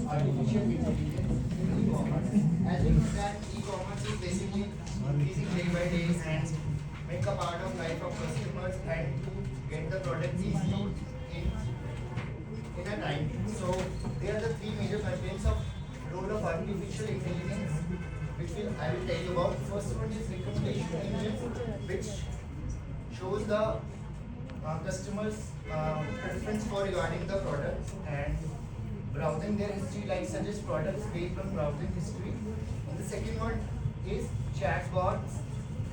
artificial intelligence in e-commerce. As you know that e-commerce is basically increasing day by day and make a part of life of customers and to get the product easily in a time. So there are the three major contents of role of artificial intelligence, which I will tell you about. First one is recommendation engine, which shows the customers' preference for regarding the products and browsing their history, like suggest products based on browsing history. And the second one is chatbots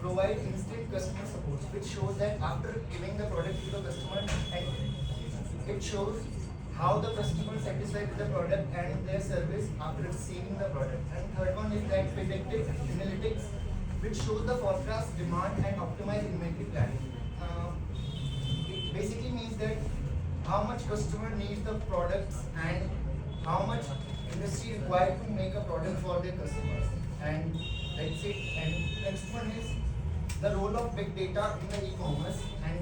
provide instant customer support, which shows that after giving the product to the customer, and it shows how the customer satisfied with the product and their service after receiving the product. And third one is that predictive analytics, which shows the forecast demand and optimize inventory planning. It basically means that how much customer needs the products and how much industry required to make a product for their customers. And that's it. And next one is the role of big data in the e-commerce. And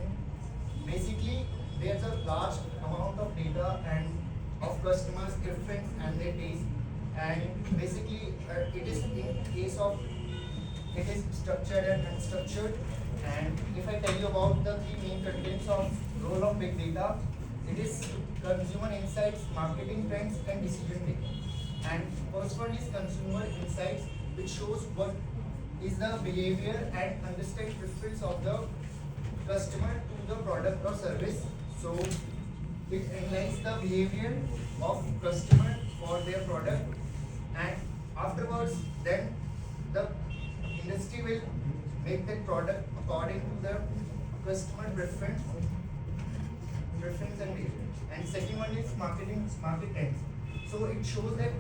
basically there's a large amount of data and of customers' preference and their taste. And basically it is in case of it is structured and unstructured. And if I tell you about the three main contents of role of big data, it is consumer insights, marketing trends, and decision making. And first one is consumer insights, which shows what is the behavior and understand preference of the customer to the product or service. So it analyzes the behavior of customer for their product, and afterwards then the industry will make that product according to the customer preference and behavior. And second one is market trends. So it shows that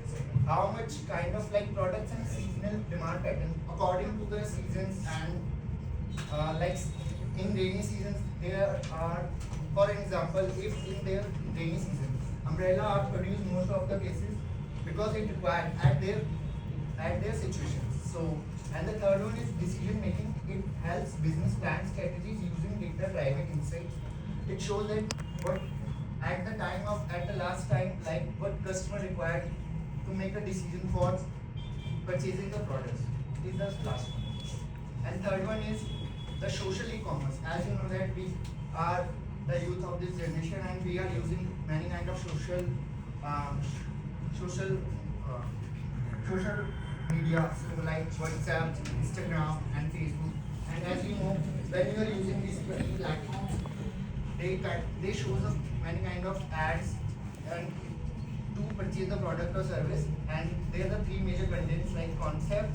how much kind of like products and seasonal demand pattern according to the seasons. And like in rainy seasons there are, for example, if in their rainy season umbrella are produced most of the cases because it required at their situations. So, and the third one is decision making. It helps business plan strategies using data driven insights. It shows that what at the last time, like what customer required to make a decision for purchasing the products is the last one. And third one is the social e-commerce. As you know that we are the youth of this generation and we are using many kind of social media, so like WhatsApp, Instagram, and Facebook. And as you know, when you are using these platforms, they show us many kind of ads and to purchase the product or service. And there are the three major contents, like concept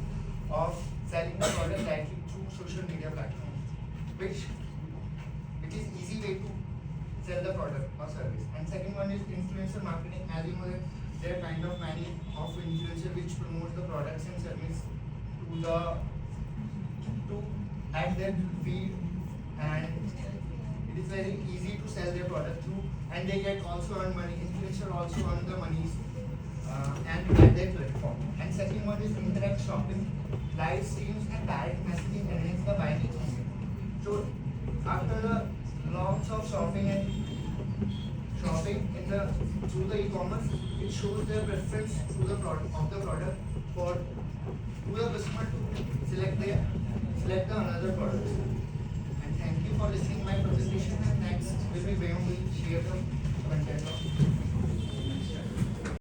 of selling the product directly through social media platforms, which is easy way to sell the product or service. And second one is influencer marketing. As you know that there are kind of many of influencer which promote the products and service to add their feed, and it is very easy to sell their product through, and they get also earn money. Influencer also earn the monies and at their platform. And second one is internet shopping, live streams and direct messaging enhance the buying experience. So after the launch of shopping in the through the e-commerce, it shows their preference to the product for to the customer to select the another product. And thank you for listening my presentation. And next will be Bayam will share the content of